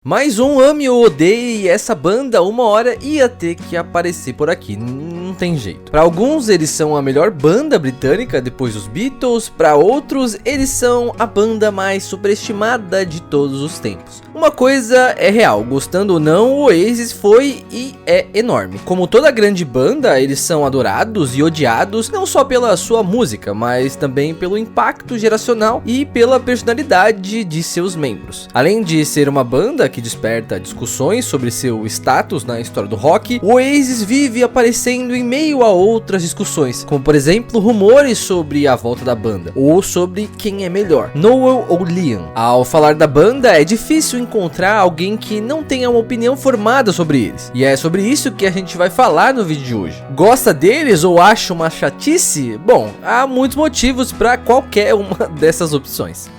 Mais um ame ou odeie, essa banda uma hora ia ter que aparecer por aqui, não tem jeito. Para alguns eles são a melhor banda britânica depois dos Beatles, para outros eles são a banda mais superestimada de todos os tempos. Uma coisa é real, gostando ou não, o Oasis foi e é enorme. Como toda grande banda, eles são adorados e odiados não só pela sua música, mas também pelo impacto geracional e pela personalidade de seus membros. Além de ser uma banda que desperta discussões sobre seu status na história do rock, o Oasis vive aparecendo em meio a outras discussões, como por exemplo rumores sobre a volta da banda, ou sobre quem é melhor, Noel ou Liam. Ao falar da banda, é difícil encontrar alguém que não tenha uma opinião formada sobre eles, e é sobre isso que a gente vai falar no vídeo de hoje. Gosta deles ou acha uma chatice? Bom, há muitos motivos para qualquer uma dessas opções.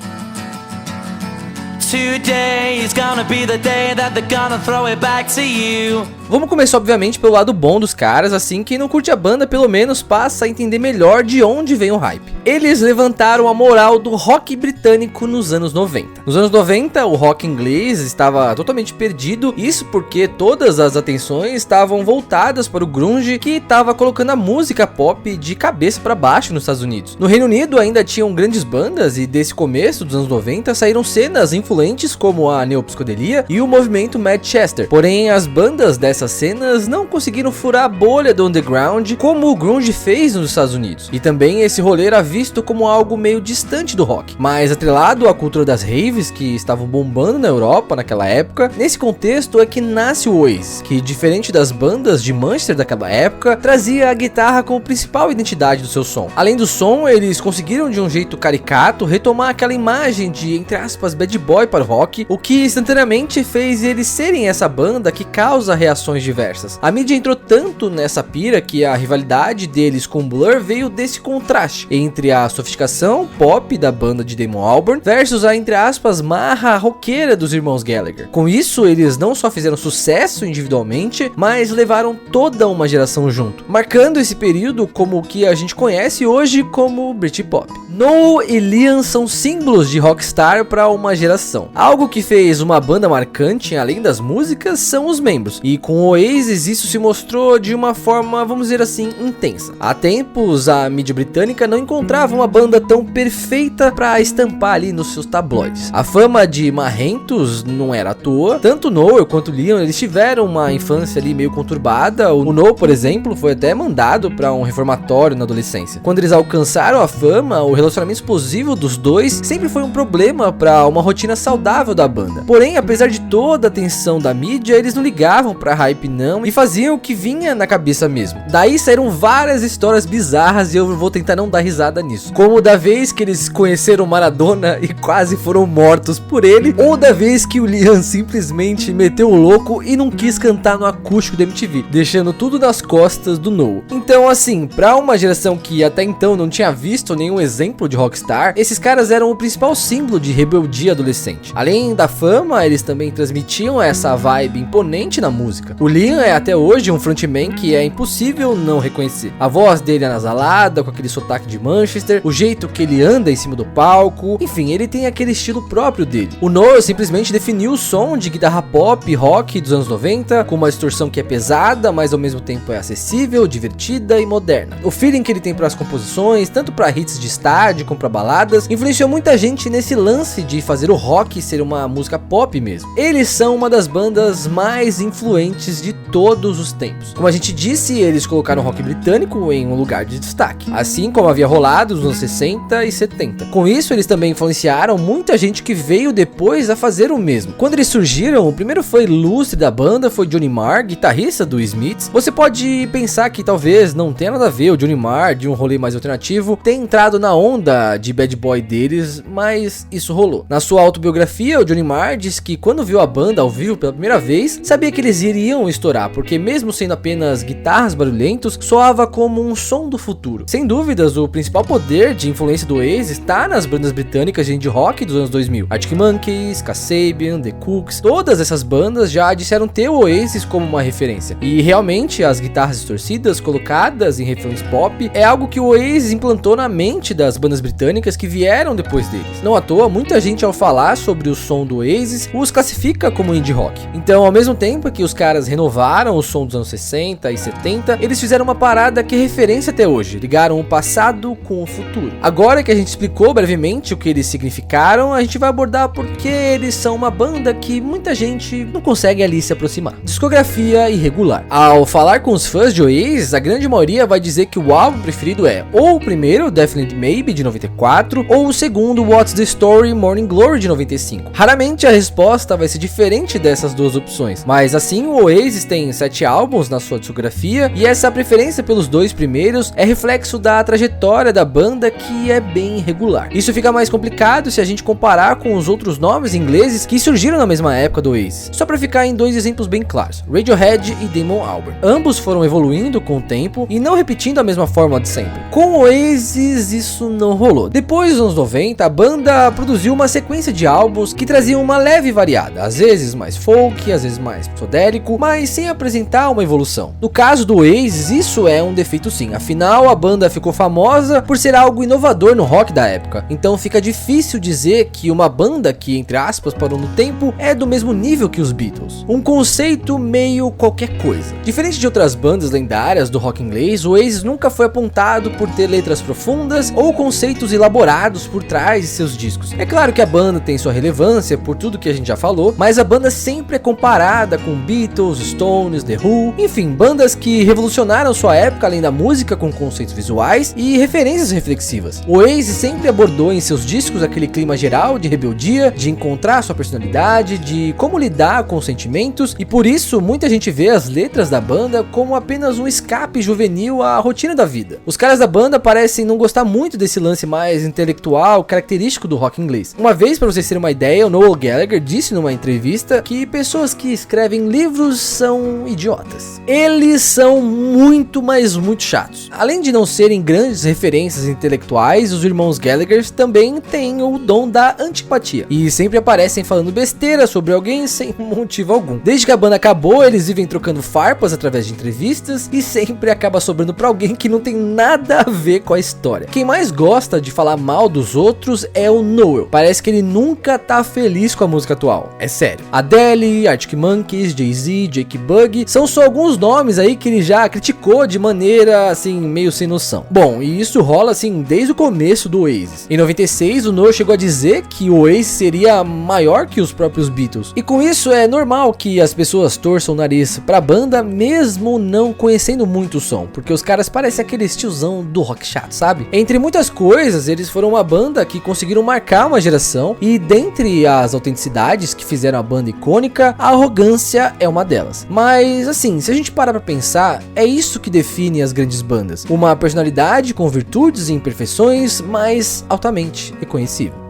Today is gonna be the day that they're gonna throw it back to you. Vamos começar obviamente pelo lado bom dos caras, assim quem não curte a banda pelo menos passa a entender melhor de onde vem o hype. Eles levantaram a moral do rock britânico nos anos 90. Nos anos 90 o rock inglês estava totalmente perdido, isso porque todas as atenções estavam voltadas para o grunge, que estava colocando a música pop de cabeça para baixo nos Estados Unidos. No Reino Unido ainda tinham grandes bandas e desse começo dos anos 90 saíram cenas influentes como a neopsicodelia e o movimento Manchester. Porém as bandas dessas cenas não conseguiram furar a bolha do underground como o grunge fez nos Estados Unidos, e também esse rolê era visto como algo meio distante do rock, mas atrelado à cultura das raves que estavam bombando na Europa naquela época. Nesse contexto é que nasce o Oasis, que diferente das bandas de Manchester daquela época, trazia a guitarra como principal identidade do seu som. Além do som, eles conseguiram de um jeito caricato retomar aquela imagem de, entre aspas, bad boy para o rock, o que instantaneamente fez eles serem essa banda que causa reações diversas. A mídia entrou tanto nessa pira que a rivalidade deles com Blur veio desse contraste entre a sofisticação pop da banda de Damon Albarn versus a, entre aspas, marra roqueira dos irmãos Gallagher. Com isso, eles não só fizeram sucesso individualmente, mas levaram toda uma geração junto, marcando esse período como o que a gente conhece hoje como Britpop. Noel e Liam são símbolos de rockstar para uma geração. Algo que fez uma banda marcante, além das músicas, são os membros, e com o Oasis isso se mostrou de uma forma, vamos dizer assim, intensa. Há tempos a mídia britânica não encontrava uma banda tão perfeita para estampar ali nos seus tabloides. A fama de marrentos não era à toa, tanto Noel quanto Liam eles tiveram uma infância ali meio conturbada. O Noel, por exemplo, foi até mandado para um reformatório na adolescência. Quando eles alcançaram a fama, o relacionamento explosivo dos dois sempre foi um problema para uma rotina saudável da banda. Porém, apesar de toda a atenção da mídia, eles não ligavam para hype não e faziam o que vinha na cabeça mesmo. Daí saíram várias histórias bizarras e eu vou tentar não dar risada nisso, como da vez que eles conheceram Maradona e quase foram mortos por ele, ou da vez que o Liam simplesmente meteu o louco e não quis cantar no acústico da MTV, deixando tudo nas costas do Noel. Então assim, para uma geração que até então não tinha visto nenhum exemplo de rockstar, esses caras eram o principal símbolo de rebeldia adolescente. Além da fama, eles também transmitiam essa vibe imponente na música. O Liam é até hoje um frontman que é impossível não reconhecer. A voz dele é anasalada, com aquele sotaque de Manchester, o jeito que ele anda em cima do palco, enfim, ele tem aquele estilo próprio dele. O Noel simplesmente definiu o som de guitarra pop e rock dos anos 90, com uma distorção que é pesada, mas ao mesmo tempo é acessível, divertida e moderna. O feeling que ele tem para as composições, tanto para hits de estádio como para baladas, influenciou muita gente nesse lance de fazer o rock ser uma música pop mesmo. Eles são uma das bandas mais influentes de todos os tempos. Como a gente disse, eles colocaram o rock britânico em um lugar de destaque, assim como havia rolado nos anos 60 e 70. Com isso, eles também influenciaram muita gente que veio depois a fazer o mesmo. Quando eles surgiram, o primeiro foi ilustre da banda foi Johnny Marr, guitarrista do Smiths. Você pode pensar que talvez não tenha nada a ver o Johnny Marr, de um rolê mais alternativo, ter entrado na onda de bad boy deles, mas isso rolou. Na sua autobiografia, o Johnny Marr diz que quando viu a banda ao vivo pela primeira vez, sabia que eles iriam estourar, porque mesmo sendo apenas guitarras barulhentos, soava como um som do futuro. Sem dúvidas, o principal poder de influência do Oasis está nas bandas britânicas de indie rock dos anos 2000. Arctic Monkeys, Kasabian, The Cooks, todas essas bandas já disseram ter o Oasis como uma referência. E realmente, as guitarras distorcidas colocadas em refrões pop é algo que o Oasis implantou na mente das bandas britânicas que vieram depois deles. Não à toa, muita gente ao falar sobre o som do Oasis os classifica como indie rock. Então, ao mesmo tempo que os caras renovaram o som dos anos 60 e 70, eles fizeram uma parada que é referência até hoje, ligaram o passado com o futuro. Agora que a gente explicou brevemente o que eles significaram, a gente vai abordar porque eles são uma banda que muita gente não consegue ali se aproximar. Discografia irregular. Ao falar com os fãs de Oasis, a grande maioria vai dizer que o álbum preferido é ou o primeiro, Definitely Maybe, de 94, ou o segundo, What's the Story, Morning Glory, de 95. Raramente a resposta vai ser diferente dessas duas opções, mas assim o Oasis tem 7 álbuns na sua discografia, e essa preferência pelos 2 primeiros é reflexo da trajetória da banda, que é bem irregular. Isso fica mais complicado se a gente comparar com os outros nomes ingleses que surgiram na mesma época do Oasis. Só para ficar em 2 exemplos bem claros, Radiohead e Damon Albarn. Ambos foram evoluindo com o tempo e não repetindo a mesma fórmula de sempre. Com o Oasis isso não rolou. Depois dos anos 90, a banda produziu uma sequência de álbuns que traziam uma leve variada, às vezes mais folk, às vezes mais psicodélico, mas sem apresentar uma evolução. No caso do Oasis, isso é um defeito sim, afinal a banda ficou famosa por ser algo inovador no rock da época, então fica difícil dizer que uma banda que, entre aspas, parou no tempo, é do mesmo nível que os Beatles. Um conceito meio qualquer coisa. Diferente de outras bandas lendárias do rock inglês, o Oasis nunca foi apontado por ter letras profundas ou conceitos elaborados por trás de seus discos. É claro que a banda tem sua relevância por tudo que a gente já falou, mas a banda sempre é comparada com Beatles, Stones, The Who, enfim, bandas que revolucionaram sua época além da música com conceitos visuais e referências reflexivas. O Oasis sempre abordou em seus discos aquele clima geral de rebeldia, de encontrar sua personalidade, de como lidar com os sentimentos, e por isso muita gente vê as letras da banda como apenas um escape juvenil à rotina da vida. Os caras da banda parecem não gostar muito desse lance mais intelectual, característico do rock inglês. Uma vez, para vocês terem uma ideia, o Noel Gallagher disse numa entrevista que pessoas que escrevem livros são idiotas. Eles são muito, mas muito chatos. Além de não serem grandes referências intelectuais, os irmãos Gallagher também têm o dom da antipatia e sempre aparecem falando besteira sobre alguém sem motivo algum. Desde que a banda acabou, eles vivem trocando farpas através de entrevistas e sempre acaba sobrando pra alguém que não tem nada a ver com a história. Quem mais gosta de falar mal dos outros é o Noel. Parece que ele nunca tá feliz com a música atual. É sério. Adele, Arctic Monkeys, Jay-Z, Jake Bugg são só alguns nomes aí que ele já criticou de maneira assim meio sem noção. Bom, e isso rola assim desde o começo do Oasis. Em 96, o Noel chegou a dizer que o Oasis seria maior que os próprios Beatles. E com isso é normal que as pessoas torçam o nariz pra banda, mesmo não conhecendo muito o som, porque os caras parecem aqueles tiozão do rock chato, sabe? Entre muitas coisas, eles foram uma banda que conseguiram marcar uma geração, e dentre as autenticidades que fizeram a banda icônica, a arrogância é uma delas. Mas assim, se a gente parar pra pensar, é isso que define as grandes bandas. Uma personalidade com virtudes e imperfeições, mas altamente reconhecível.